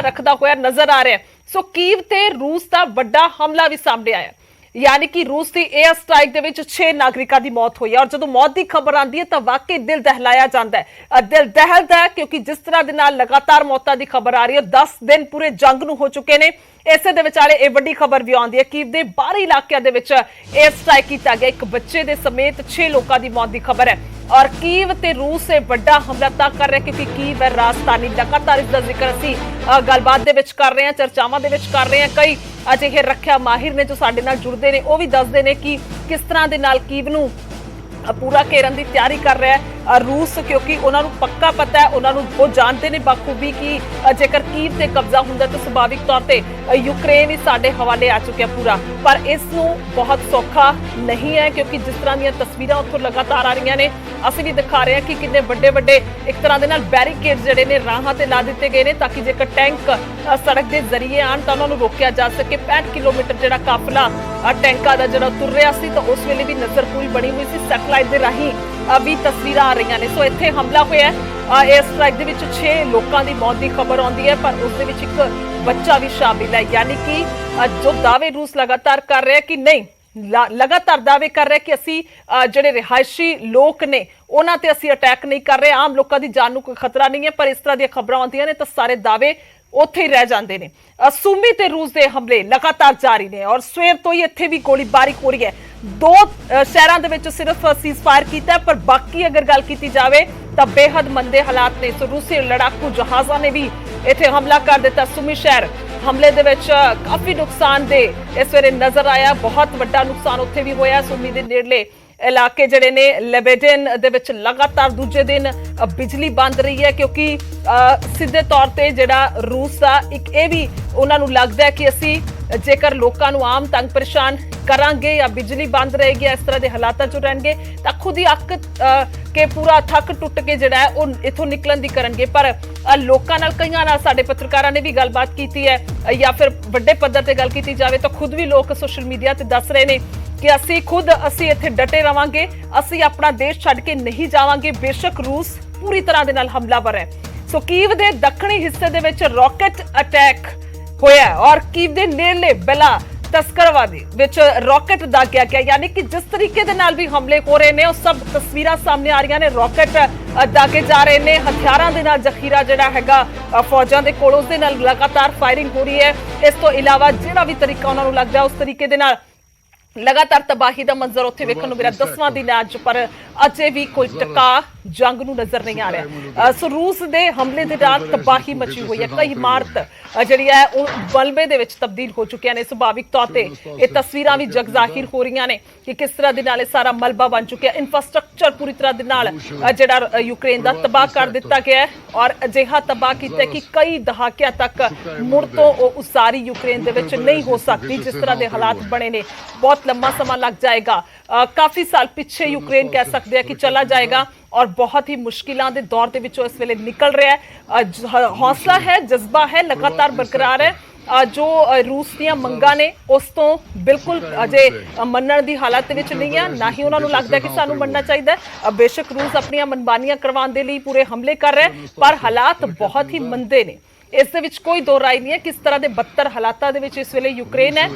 रखदा होया नजर आ रहा है। सो कीव ते रूस का वड्डा हमला भी सामने आया, यानी कि रूस की एयर स्ट्राइक दे विच 6 नागरिकों की मौत हुई है। और जो मौत की खबर आती है तो वाकई दिल दहलाया जाता है, दिल दहलता है, क्योंकि जिस तरह के नाल लगातार मौतों की खबर आ रही है, 10 दिन पूरे जंग नूं हो चुके हैं। इसे दे विचाले ये वड्डी खबर भी आती है कि कीव दे बाहरी इलाकों दे विच एयर स्ट्राइक किया गया, एक बच्चे दे समेत 6 लोगों की मौत की खबर है। और कीव ते रूस से बड़ा हमला तक कर रहे, क्योंकि कीव है राजधानी। लगातार इसका जिक्र असी गलबात दे विच कर रहे हैं, चर्चावां दे विच कर रहे हैं। कई अजिहे रखिया माहिर ने जो साडे नाल जुड़ते हैं, वह भी दसदे ने कि किस तरह के नाल कीव नूं पूरा घेरन की तैयारी कर रहा है रूस, क्योंकि उन्होंने पक्का पता है, उन्होंने वो जानते हैं बखूबी कि जेकर कीव से कब्जा होंदा तो सुभाविक तौर पर यूक्रेन ही साडे हवाले आ चुके पूरा। पर इसनूं बहुत सौखा नहीं है, क्योंकि जिस तरह दी तस्वीरां उत्थों लगातार आ रही ने, असीं भी दिखा रहे हैं कि कितने बड़े बड़े एक तरह के बैरीकेड जिहड़े ने राहां ते ला दिते गए हैं, ताकि जेकर टैंक सड़क के जरिए आन तो उन्होंने रोकया जा सके। 65 किलोमीटर जिहड़ा काफिला टैंकां दा जिहड़ा तुर रहा सी, तो उस वेले भी नजर पूरी बनी हुई सी, सैटेलाइट के राही भी तस्वीर आ रही ने। सो इत्थे हमला होया, एयर स्ट्राइक दे विच 6 लोगों की मौत की खबर आती है, पर उस दे विच एक बच्चा भी शामिल है। यानी कि जो दावे रूस लगातार कर रहे हैं कि नहीं, लगातार दावे कर रहे हैं कि असी जिहड़े रिहायशी लोग ने उन्हां ते असी अटैक नहीं कर रहे, आम लोगों की जान नूं कोई खतरा नहीं है। पर इस तरह दी खबरां आउंदियां ने तो सारे दावे उत्थे ही रह जाते हैं। सूमी ते रूस के हमले लगातार जारी ने, और सवेर तो ही इत्थे भी गोलीबारी हो रही है। 2 शहरों के विच सिर्फ सीज फायर किया है, पर बाकी अगर गल की जाए तो बेहद मंदे हालात ने। सो रूसी लड़ाकू जहाज़ों ने भी इत्थे हमला कर दिता। सूमी शहर हमले दे विच काफी नुकसान दे इस वेले नजर आया, बहुत बड़ा नुकसान उत्थे भी होया। सूमी दे नेड़ले इलाके जिहड़े ने लेबेडन दे विच लगातार दूजे दिन बिजली बंद रही है, क्योंकि सीधे तौर पर जिहड़ा रूस का एक ये भी उन्होंने लगता है कि असी जेकर लोगों को आम तंग परेशान करांगे या बिजली बंद रहेगी, इस तरह के हालात जो रहेंगे, तो खुद ही अक के पूरा थक टुट के जिहड़ा है वो इथों निकलन दी करनगे। पर लोकां नाल कईयां नाल साडे पत्रकारां ने भी गलबात की है, या फिर वड्डे पद्धर ते गल की जाए तो खुद भी लोग सोशल मीडिया ते दस रहे हैं कि असी इत्थे डटे रवांगे, असी अपना देश छड्ड के नहीं जावांगे, बेशक रूस पूरी तरह दे नाल हमलावर है। सो कीव दे दक्षिणी हिस्से दे विच रॉकेट अटैक होया, और कीव दे नेड़ले बेला तस्करवादी विच रॉकेट दागिया गया। यानी कि जिस तरीके दे नाल भी हमले हो रहे हैं, वो सब तस्वीरां सामने आ रही ने, रॉकेट दागे जा रहे हैं, हथियारां दे नाल जखीरा जिहड़ा हैगा फौजां दे कोल, उस दे नाल लगातार फायरिंग हो रही है। इस तो इलावा जिहड़ा भी तरीका उन्होंने लगदा उस तरीके दे नाल लगातार तबाही का मंजर उत्थे वेखण नूं मिलिया। 10वां दिन अज, पर अजे भी कोई टका जंग नूं नजर नहीं आ रहा। सो रूस दे हमले दे नाल तबाही मची हुई है, कई इमारत जिहड़ी है वो मलबे दे विच तब्दील हो चुकियां ने। सुभाविक तौर ते ये तस्वीरां भी जग जाहिर हो रही ने कि किस तरह दे नाल सारा मलबा बन चुकिया। इंफ्रास्ट्रक्चर पूरी तरह दे नाल जिहड़ा यूक्रेन दा तबाह कर दिता गया है, और अजिहा तबाह किया कि कई दहाकियां तक मुड़ तो उसारी यूक्रेन दे विच नहीं हो सकती। जिस तरह के हालात बने ने, बहुत लंबा समा लग जाएगा, काफी साल पीछे यूक्रेन कह सकते हैं कि चला जाएगा, और बहुत ही मुश्किलों के दौर के विचों इस वेले निकल रहा है। हौसला है, जज्बा है, लगातार बरकरार है। जो रूस दी मंगां ने उस तो बिल्कुल अजे मनण दी हालत विच नहीं है, ना ही उन्होंने लगता कि सानू मनना चाहिए। बेशक रूस अपनी मनमानियां करवाने के लिए पूरे हमले कर रहा है, पर हालात बहुत ही मंदे ने, इस दे विच कोई दो राय नहीं है। किस तरह के बदतर हालातों दे विच इस वेले यूक्रेन है,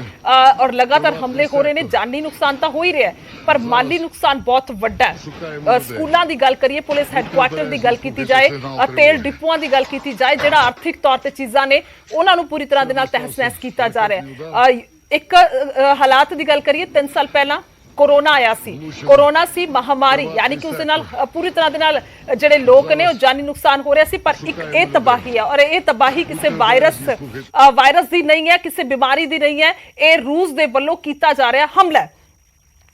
और लगातार हमले हो रहे हैं। जानी नुकसान तो हो ही रहा है, पर माली नुकसान बहुत वड्डा है। स्कूलों की गल करिए, पुलिस हैडकुआटर की गल की जाए, तेल डिपुआं की गल की जाए, जिहड़ा आर्थिक तौर पर चीज़ां ने उन्होंने पूरी तरह के नाल तहस नहस किया जा रहा है। एक हालात की गल करिए, 3 साल पहला कोरोना आया सी, कोरोना सी महामारी, यानी कि उसदे नाल पूरी तरह दे नाल जिहड़े लोग ने जानी नुकसान हो रहा सी। पर एक ये तबाही है, और ये तबाही किसी वायरस की नहीं है, किसी बीमारी की नहीं है, ये रूस के वल्लों किया जा रहा हमला है।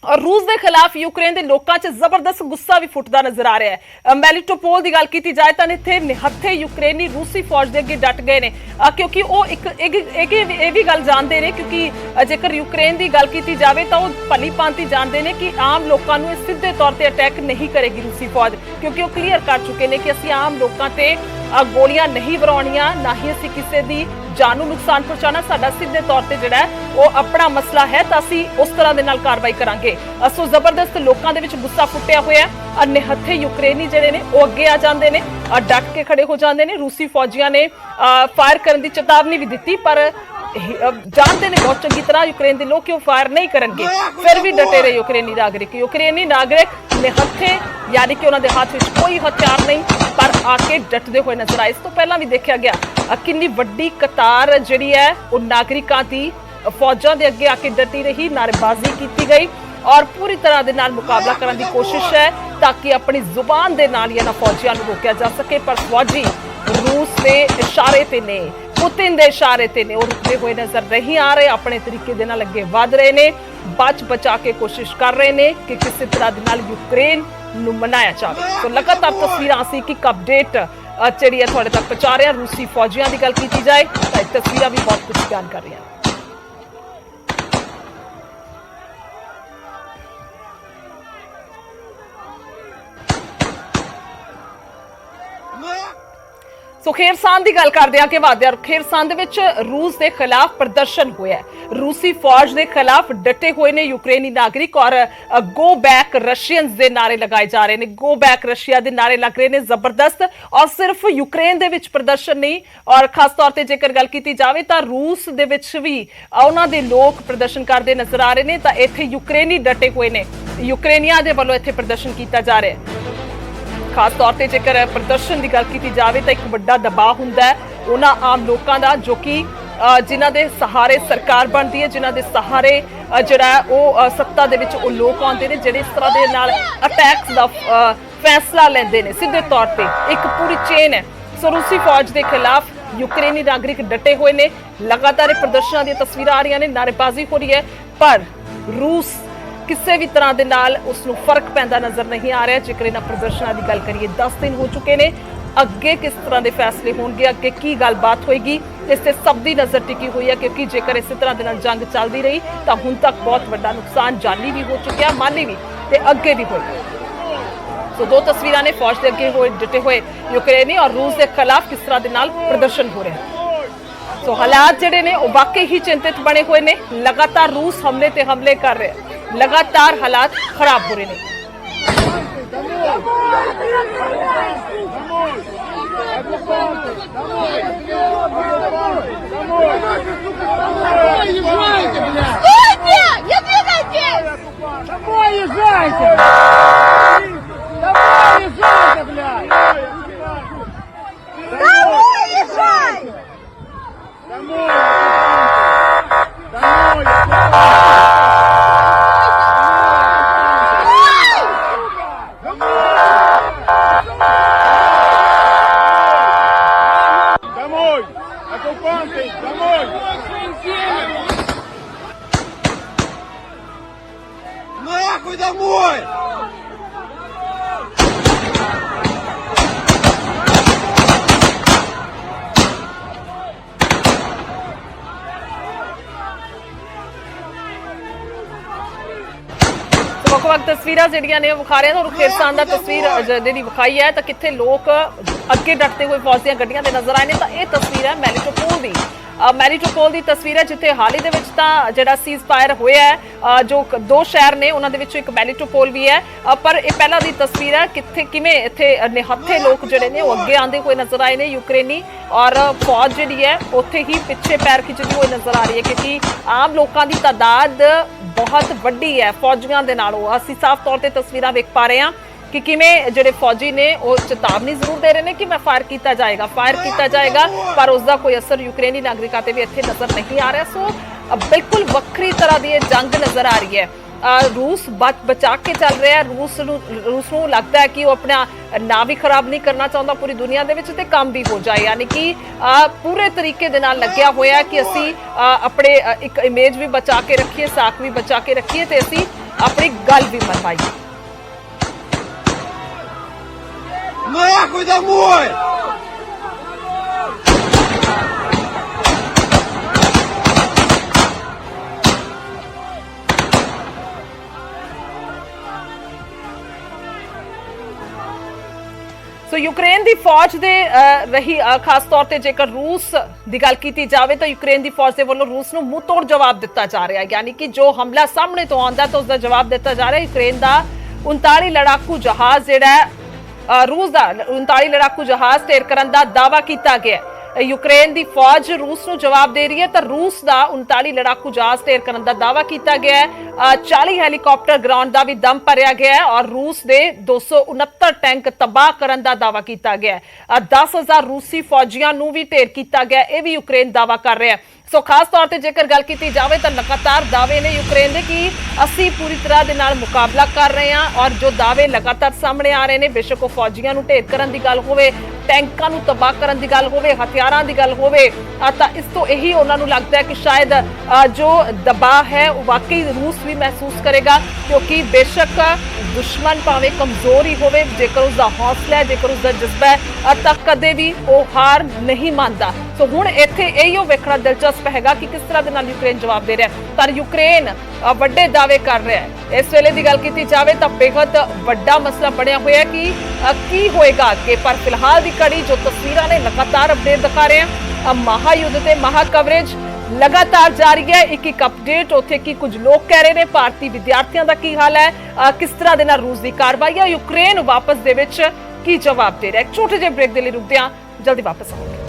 और रूस के खिलाफ यूक्रेन के लोगों च जबरदस्त गुस्सा भी फुटता नजर आ रहा है। मेलिटोपोल की गल की जाए तो इतने निहत्थे यूक्रेनी रूसी फौज के अगे डट गए हैं, क्योंकि वो एक भी गल जानते हैं, क्योंकि जेकर यूक्रेन की गल की जाए तो वो भली भांति जानते हैं कि आम लोगों को सीधे तौर पर अटैक नहीं करेगी रूसी फौज, क्योंकि वो क्लीयर कर चुके हैं कि असीं आम लोगों पर ਗੋਲੀਆਂ ਨਹੀਂ ਵਰਾਉਣੀਆਂ, ਨਾ ਹੀ ਅਸੀਂ ਕਿਸੇ ਦੀ ਜਾਨ ਨੂੰ ਨੁਕਸਾਨ ਪਹੁੰਚਾਉਣਾ। ਸਾਡਾ ਸਿੱਧੇ ਤੌਰ ਤੇ ਜਿਹੜਾ ਉਹ ਆਪਣਾ ਮਸਲਾ ਹੈ ਤਾਂ ਅਸੀਂ ਉਸ ਤਰ੍ਹਾਂ ਦੇ ਨਾਲ ਕਾਰਵਾਈ ਕਰਾਂਗੇ। ਸੋ ਜ਼ਬਰਦਸਤ ਲੋਕਾਂ ਦੇ ਵਿੱਚ ਗੁੱਸਾ ਫੁੱਟਿਆ ਹੋਇਆ ਹੈ। ਨਿਹੱਥੇ ਯੂਕਰੇਨੀ ਜਿਹੜੇ ਨੇ ਉਹ ਅੱਗੇ ਆ ਜਾਂਦੇ ਨੇ, ਡਟ ਕੇ ਖੜੇ ਹੋ ਜਾਂਦੇ ਨੇ। ਰੂਸੀ ਫੌਜੀਆਂ ਨੇ ਫਾਇਰ ਕਰਨ ਦੀ ਚੇਤਾਵਨੀ ਵੀ ਦਿੱਤੀ, ਪਰ ਜਾਣਦੇ ਨੇ ਬਹੁਤ ਚੰਗੀ ਤਰ੍ਹਾਂ ਯੂਕਰੇਨ ਦੇ ਲੋਕ ਕਿ ਉਹ ਫਾਇਰ ਨਹੀਂ ਕਰਨਗੇ, ਫਿਰ ਵੀ ਡਟੇ ਰਹੇ ਯੂਕਰੇਨੀ ਨਾਗਰਿਕ ਨਿਹੱਥੇ, ਯਾਨੀ ਕਿ ਉਹਨਾਂ ਦੇ ਹੱਥ ਵਿੱਚ ਕੋਈ ਹਥਿਆਰ ਨਹੀਂ, ਪਰ ਆ ਕੇ ਡਟਦੇ ਹੋਏ ਨਜ਼ਰ ਆਏ। ਇਸ ਤੋਂ ਪਹਿਲਾਂ ਵੀ ਦੇਖਿਆ ਗਿਆ ਕਿੰਨੀ ਵੱਡੀ ਕਤਾਰ ਜਿਹੜੀ ਹੈ ਉਹ ਨਾਗਰਿਕਾਂ ਦੀ ਫੌਜਾਂ ਦੇ ਅੱਗੇ ਆ ਕੇ ਡਟੀ ਰਹੀ, ਨਾਅਰੇਬਾਜ਼ੀ ਕੀਤੀ ਗਈ ਔਰ ਪੂਰੀ ਤਰ੍ਹਾਂ ਦੇ ਨਾਲ ਮੁਕਾਬਲਾ ਕਰਨ ਦੀ ਕੋਸ਼ਿਸ਼ ਹੈ ਤਾਂ ਕਿ ਆਪਣੀ ਜ਼ੁਬਾਨ ਦੇ ਨਾਲ ਇਹਨਾਂ ਫੌਜੀਆਂ ਨੂੰ ਰੋਕਿਆ ਜਾ ਸਕੇ। ਪਰ ਫੌਜੀ ਰੂਸ ਦੇ ਇਸ਼ਾਰੇ ਤੇ ਨੇ, ਪੁਤਿਨ ਦੇ ਇਸ਼ਾਰੇ ਤੇ ਨੇ, ਉਹ ਰੁਕਦੇ ਹੋਏ ਨਜ਼ਰ ਨਹੀਂ ਆ ਰਹੇ, ਆਪਣੇ ਤਰੀਕੇ ਦੇ ਨਾਲ ਅੱਗੇ ਵਧ ਰਹੇ ਨੇ, ਬਚਾ ਕੇ ਕੋਸ਼ਿਸ਼ ਕਰ ਰਹੇ ਨੇ ਕਿ ਕਿਸੇ ਤਰ੍ਹਾਂ ਦੇ ਨਾਲ ਯੂਕਰੇਨ ਨੂੰ ਮਨਾਇਆ ਜਾਵੇ। ਸੋ ਲਗਾਤਾਰ ਤਸਵੀਰਾਂ ਅਸੀਂ ਕਿ ਅਪਡੇਟ ਜਿਹੜੀ ਹੈ ਤੁਹਾਡੇ ਤੱਕ ਪਹੁੰਚਾ ਰਹੇ ਹਾਂ। ਰੂਸੀ ਫੌਜੀਆਂ ਦੀ ਗੱਲ ਕੀਤੀ ਜਾਏ ਤਾਂ ਇਹ ਤਸਵੀਰਾਂ ਵੀ ਬਹੁਤ ਕੁਝ ਬਿਆਨ ਕਰ ਰਹੀਆਂ। ਸੋ ਖੇਰਸਾਨ ਦੀ ਗੱਲ ਕਰਦੇ ਹਾਂ ਕਿ ਵਾਦਿਆ ਖੇਰਸਾਨ ਦੇ ਵਿੱਚ ਰੂਸ ਦੇ ਖਿਲਾਫ ਪ੍ਰਦਰਸ਼ਨ ਹੋਇਆ। ਰੂਸੀ ਫੌਜ ਦੇ ਖਿਲਾਫ ਡਟੇ ਹੋਏ ਨੇ ਯੂਕਰੇਨੀ ਨਾਗਰਿਕ ਔਰ ਗੋ ਬੈਕ ਰਸ਼ੀਅਨਸ ਦੇ ਨਾਰੇ ਲਗਾਏ ਜਾ ਰਹੇ ਨੇ। ਗੋ ਬੈਕ ਰਸ਼ੀਆ ਦੇ ਨਾਰੇ ਲੱਗ ਰਹੇ ਨੇ ਜ਼ਬਰਦਸਤ। ਔਰ ਸਿਰਫ ਯੂਕਰੇਨ ਦੇ ਵਿੱਚ ਪ੍ਰਦਰਸ਼ਨ ਨਹੀਂ, ਔਰ ਖਾਸ ਤੌਰ ਤੇ ਜੇਕਰ ਗੱਲ ਕੀਤੀ ਜਾਵੇ ਤਾਂ ਰੂਸ ਦੇ ਵਿੱਚ ਵੀ ਉਹਨਾਂ ਦੇ ਲੋਕ ਪ੍ਰਦਰਸ਼ਨ ਕਰਦੇ ਨਜ਼ਰ ਆ ਰਹੇ ਨੇ। ਤਾਂ ਇੱਥੇ ਯੂਕਰੇਨੀ ਡਟੇ ਹੋਏ ਨੇ, ਯੂਕਰੇਨੀਆਂ ਦੇ ਵੱਲੋਂ ਇੱਥੇ ਪ੍ਰਦਰਸ਼ਨ ਕੀਤਾ ਜਾ ਰਿਹਾ ਹੈ। ਖਾਸ ਤੌਰ ਤੇ ਜੇਕਰ ਪ੍ਰਦਰਸ਼ਨ ਦੀ ਗੱਲ ਕੀਤੀ ਜਾਵੇ ਤਾਂ ਇੱਕ ਵੱਡਾ ਦਬਾਅ ਹੁੰਦਾ ਹੈ ਉਹਨਾਂ ਆਮ ਲੋਕਾਂ ਦਾ ਜੋ ਕਿ ਜਿਨ੍ਹਾਂ ਦੇ ਸਹਾਰੇ ਸਰਕਾਰ ਬਣਦੀ ਹੈ, ਜਿਨ੍ਹਾਂ ਦੇ ਸਹਾਰੇ ਜਿਹੜਾ ਉਹ ਸੱਤਾ ਦੇ ਵਿੱਚ ਉਹ ਲੋਕ ਆਉਂਦੇ ਨੇ ਜਿਹੜੇ ਇਸ ਤਰ੍ਹਾਂ ਦੇ ਨਾਲ ਅਟੈਕਸ ਦਾ ਫੈਸਲਾ ਲੈਂਦੇ ਨੇ। ਸਿੱਧੇ ਤੌਰ ਤੇ ਇੱਕ ਪੂਰੀ ਚੇਨ ਹੈ। ਸੋ ਰੂਸੀ ਫੌਜ ਦੇ ਖਿਲਾਫ ਯੂਕਰੇਨੀ ਨਾਗਰਿਕ ਡਟੇ ਹੋਏ ਨੇ। ਲਗਾਤਾਰ ਪ੍ਰਦਰਸ਼ਨਾਂ ਦੀਆਂ ਤਸਵੀਰਾਂ ਆ ਰਹੀਆਂ ਨੇ, ਨਾਅਰੇਬਾਜ਼ੀ ਹੋ ਰਹੀ ਹੈ, ਪਰ ਰੂਸ ਕਿਸੇ ਵੀ ਤਰ੍ਹਾਂ ਦੇ ਨਾਲ ਉਸ ਨੂੰ ਫਰਕ ਪੈਂਦਾ ਨਜ਼ਰ ਨਹੀਂ ਆ ਰਿਹਾ। ਜੇਕਰ ਇਹਨਾਂ ਪ੍ਰਦਰਸ਼ਨਾਂ ਦੀ ਗੱਲ ਕਰੀਏ 10 ਦਿਨ ਹੋ ਚੁੱਕੇ ਨੇ, ਅੱਗੇ ਕਿਸ ਤਰ੍ਹਾਂ ਦੇ ਫੈਸਲੇ ਹੋਣਗੇ, ਅੱਗੇ ਕੀ ਗੱਲਬਾਤ ਹੋਏਗੀ, ਇਸ ਤੇ ਸਭ ਦੀ ਨਜ਼ਰ ਟਿਕੀ ਹੋਈ ਹੈ ਕਿਉਂਕਿ ਜੇਕਰ ਇਸੇ ਤਰ੍ਹਾਂ ਦੇ ਨਾਲ ਜੰਗ ਚੱਲਦੀ ਰਹੀ ਤਾਂ ਹੁਣ ਤੱਕ ਬਹੁਤ ਵੱਡਾ ਨੁਕਸਾਨ ਜਾਨੀ ਵੀ ਹੋ ਚੁੱਕਿਆ, ਮਾਲੀ ਵੀ ਤੇ ਅੱਗੇ ਵੀ ਹੋਏਗਾ। ਸੋ ਦੋ ਤਸਵੀਰਾਂ ਨੇ ਫੌਜ ਦੇ ਅੱਗੇ ਹੋਏ ਡਟੇ ਹੋਏ ਯੂਕਰੇਨੀ ਔਰ ਰੂਸ ਦੇ ਖਿਲਾਫ ਕਿਸ ਤਰ੍ਹਾਂ ਦੇ ਨਾਲ ਪ੍ਰਦਰਸ਼ਨ ਹੋ ਰਿਹਾ। ਸੋ ਹਾਲਾਤ ਜਿਹੜੇ ਨੇ ਉਹ ਵਾਕਈ ਹੀ ਚਿੰਤਿਤ ਬਣੇ ਹੋਏ ਨੇ। ਲਗਾਤਾਰ ਰੂਸ ਹਮਲੇ ਤੇ ਹਮਲੇ ਕਰ ਰਿਹਾ, लगातार हालात खराब हो रहे हैं। Нахуй домой! ਵੱਖ-ਵੱਖ ਤਸਵੀਰਾਂ ਜਿਹੜੀਆਂ ਨੇ ਉਹ ਵਿਖਾ ਰਹੇ ਨੇ ਔਰ ਖੇਰਸਾਨ ਦਾ ਤਸਵੀਰ ਜਿਹੜੀ ਵਿਖਾਈ ਹੈ ਤਾਂ ਕਿੱਥੇ ਲੋਕ ਅੱਗੇ ਡਟਦੇ ਹੋਏ ਫੌਜ ਦੀਆਂ ਗੱਡੀਆਂ ਦੇ ਨਜ਼ਰ ਆਏ ਨੇ। ਤਾਂ ਇਹ ਤਸਵੀਰ ਹੈ ਮੈਰੀਟੋਪੋਲ ਦੀ ਤਸਵੀਰ ਹੈ ਜਿੱਥੇ ਹਾਲ ਹੀ ਦੇ ਵਿੱਚ ਤਾਂ ਜਿਹੜਾ ਸੀਜ਼ ਫਾਇਰ ਹੋਇਆ ਹੈ। ਜੋ ਦੋ ਸ਼ਹਿਰ ਨੇ ਉਹਨਾਂ ਦੇ ਵਿੱਚੋਂ ਇੱਕ ਮੈਰੀਟੋਪੋਲ ਵੀ ਹੈ, ਪਰ ਇਹ ਪਹਿਲਾਂ ਦੀ ਤਸਵੀਰ ਹੈ ਕਿੱਥੇ ਕਿਵੇਂ ਇੱਥੇ ਨਿਹੱਥੇ ਲੋਕ ਜਿਹੜੇ ਨੇ ਉਹ ਅੱਗੇ ਆਉਂਦੇ ਹੋਏ ਨਜ਼ਰ ਆਏ ਨੇ ਯੂਕਰੇਨੀ ਔਰ ਫੌਜ ਜਿਹੜੀ ਹੈ ਉੱਥੇ ਹੀ ਪਿੱਛੇ ਪੈਰ ਖਿੱਚਦੀ ਹੋਈ ਨਜ਼ਰ ਆ ਰਹੀ ਹੈ ਕਿਉਂਕਿ ਆਮ ਲੋਕਾਂ ਦੀ ਤਾਦਾਦ ਬਹੁਤ ਵੱਡੀ ਹੈ ਫੌਜੀਆਂ ਦੇ ਨਾਲੋਂ। ਅਸੀਂ ਸਾਫ਼ ਤੌਰ ਤੇ ਤਸਵੀਰਾਂ ਵੇਖ ਪਾ ਰਹੇ ਹਾਂ ਕਿ ਕਿਵੇਂ ਜਿਹੜੇ ਫੌਜੀ ਨੇ ਉਹ ਚੇਤਾਵਨੀ ਜ਼ਰੂਰ ਦੇ ਰਹੇ ਨੇ ਕਿ ਮੈਂ ਫਾਇਰ ਕੀਤਾ ਜਾਏਗਾ ਪਰ ਉਸ ਦਾ ਕੋਈ ਅਸਰ ਯੂਕਰੇਨੀ ਨਾਗਰਿਕਾਂ ਤੇ ਵੀ ਇੱਥੇ ਨਜ਼ਰ ਨਹੀਂ ਆ ਰਿਹਾ। ਸੋ ਬਿਲਕੁਲ ਵੱਖਰੀ ਤਰ੍ਹਾਂ ਦੀ ਇਹ ਜੰਗ ਨਜ਼ਰ ਆ ਰਹੀ ਹੈ। रूस बचा के चल रहा है। रूस ਨੂੰ लगता है कि वो अपना ना भी खराब नहीं करना चाहता पूरी दुनिया दे विच ते काम भी हो जाए, यानी कि पूरे तरीके दे नाल लग्या होया कि असी अपने एक इमेज भी बचा के रखिए, साख भी बचा के रखिए ते असी अपनी गल भी मनवाइए। Нахуй домой! सो ਸੋ ਯੂਕਰੇਨ ਦੀ ਫੌਜ ਦੇ ਰਹੀ ਖਾਸ ਤੌਰ ਤੇ ਜੇਕਰ ਰੂਸ ਦੀ ਗੱਲ ਕੀਤੀ ਜਾਵੇ ਤਾਂ ਯੂਕਰੇਨ ਦੀ ਫੌਜ ਦੇ ਵੱਲੋਂ ਰੂਸ ਨੂੰ ਮੂੰਹ ਤੋੜ ਜਵਾਬ ਦਿੱਤਾ ਜਾ ਰਿਹਾ ਹੈ। ਯਾਨੀ ਕਿ ਜੋ ਹਮਲਾ ਸਾਹਮਣੇ ਤੋਂ ਆਉਂਦਾ ਤਾਂ ਉਸ ਦਾ ਜਵਾਬ ਦਿੱਤਾ ਜਾ ਰਿਹਾ ਹੈ। ਯੂਕਰੇਨ ਦਾ 39 ਲੜਾਕੂ ਜਹਾਜ਼ ਜਿਹੜਾ ਹੈ ਰੂਸ ਦਾ 39 ਲੜਾਕੂ ਜਹਾਜ਼ ਢੇਰ ਕਰਨ ਦਾ ਦਾਅਵਾ ਕੀਤਾ ਗਿਆ ਹੈ। ਯੂਕਰੇਨ ਦੀ ਫੌਜ ਰੂਸ ਨੂੰ ਜਵਾਬ ਦੇ ਰਹੀ ਹੈ ਤਾਂ ਰੂਸ ਦਾ 39 ਲੜਾਕੂ ਜਹਾਜ਼ ਢੇਰ ਕਰਨ ਦਾ ਦਾਅਵਾ ਕੀਤਾ ਗਿਆ ਹੈ। 40 ਹੈਲੀਕਾਪਟਰ ਗਰਾਊਂਡ ਦਾ ਵੀ ਦਮ ਭਰਿਆ ਗਿਆ ਹੈ ਔਰ ਰੂਸ ਦੇ 269 ਟੈਂਕ ਤਬਾਹ ਕਰਨ ਦਾ ਦਾਅਵਾ ਕੀਤਾ ਗਿਆ ਹੈ। 10,000 ਰੂਸੀ ਫੌਜੀਆਂ ਨੂੰ ਵੀ ਢੇਰ ਕੀਤਾ ਗਿਆ, ਇਹ ਵੀ ਯੂਕਰੇਨ ਦਾਅਵਾ ਕਰ ਰਿਹਾ ਹੈ। ਸੋ ਖਾਸ ਤੌਰ ਤੇ ਜੇਕਰ ਗੱਲ ਕੀਤੀ ਜਾਵੇ ਤਾਂ ਲਗਾਤਾਰ ਦਾਅਵੇ ਨੇ ਯੂਕਰੇਨ ਦੇ ਕਿ ਅਸੀਂ ਪੂਰੀ ਤਰ੍ਹਾਂ ਦੇ ਨਾਲ ਮੁਕਾਬਲਾ ਕਰ ਰਹੇ ਹਾਂ ਔਰ ਜੋ ਦਾਅਵੇ ਲਗਾਤਾਰ ਸਾਹਮਣੇ ਆ ਰਹੇ ਨੇ, ਬੇਸ਼ੱਕ ਉਹ ਫੌਜੀਆਂ ਨੂੰ ਢੇਰ ਕਰਨ ਦੀ ਗੱਲ ਹੋਵੇ, ਟੈਂਕਾਂ ਨੂੰ ਤਬਾਹ ਕਰਨ ਦੀ ਗੱਲ ਹੋਵੇ, ਹਥਿਆਰਾਂ ਦੀ ਗੱਲ ਹੋਵੇ, ਤਾਂ ਇਸ ਤੋਂ ਇਹੀ ਉਹਨਾਂ ਨੂੰ ਲੱਗਦਾ ਹੈ ਕਿ ਸ਼ਾਇਦ ਜੋ ਦਬਾਅ ਹੈ ਉਹ ਵਾਕਈ ਰੂਸ ਵੀ ਮਹਿਸੂਸ ਕਰੇਗਾ, ਕਿਉਂਕਿ ਬੇਸ਼ੱਕ ਦੁਸ਼ਮਣ ਭਾਵੇਂ ਕਮਜ਼ੋਰ ਹੀ ਹੋਵੇ, ਜੇਕਰ ਉਸ ਦਾ ਹੌਸਲਾ ਹੈ, ਜੇਕਰ ਉਸ ਦਾ ਜਜ਼ਬਾ ਹੈ ਤਾਂ ਕਦੇ ਵੀ ਉਹ ਹਾਰ ਨਹੀਂ ਮੰਨਦਾ। ਸੋ ਹੁਣ ਇੱਥੇ ਇਹੋ ਵੇਖਣਾ ਦਿਲਚਸਪ ਹੈਗਾ ਕਿ ਕਿਸ ਤਰ੍ਹਾਂ ਦੇ ਨਾਲ ਯੂਕਰੇਨ ਜਵਾਬ ਦੇ ਰਿਹਾ ਹੈ। ਪਰ ਯੂਕਰੇਨ ਵੱਡੇ ਦਾਅਵੇ ਕਰ ਰਿਹਾ ਹੈ। ਇਸ ਵੇਲੇ ਦੀ ਗੱਲ ਕੀਤੀ ਜਾਵੇ ਤਾਂ ਬੇहद ਵੱਡਾ ਮਸਲਾ ਬਣਿਆ ਹੋਇਆ ਕਿ ਕੀ ਹੋਏਗਾ ਅੱਗੇ। ਪਰ ਫਿਲਹਾਲ ਦੀ ਕੜੀ ਜੋ ਤਸਵੀਰਾਂ ਨੇ ਲਗਾਤਾਰ ਅਪਡੇਟ ਦਿਖਾ ਰਹੇ ਹਨ। ਮਹਾਯੁੱਧ ਤੇ ਮਹਾ ਕਵਰੇਜ ਲਗਾਤਾਰ ਜਾਰੀ ਹੈ। ਇੱਕ ਅਪਡੇਟ ਉੱਥੇ ਕੀ ਕੁਝ ਲੋਕ ਕਹਿ ਰਹੇ ਨੇ, ਭਾਰਤੀ ਵਿਦਿਆਰਥੀਆਂ ਦਾ ਕੀ ਹਾਲ ਹੈ, ਕਿਸ ਤਰ੍ਹਾਂ ਦੇ ਨਾਲ ਰੂਸ ਦੀ ਕਾਰਵਾਈ ਹੈ, ਯੂਕਰੇਨ ਵਾਪਸ ਦੇ ਵਿੱਚ ਕੀ ਜਵਾਬ ਦੇ ਰਿਹਾ ਹੈ। ਇੱਕ ਛੋਟੇ ਜਿਹੇ ਬ੍ਰੇਕ ਦੇ ਲਈ ਰੁਕਦੇ ਹਾਂ, ਜਲਦੀ ਵਾਪਸ ਆਵਾਂਗੇ।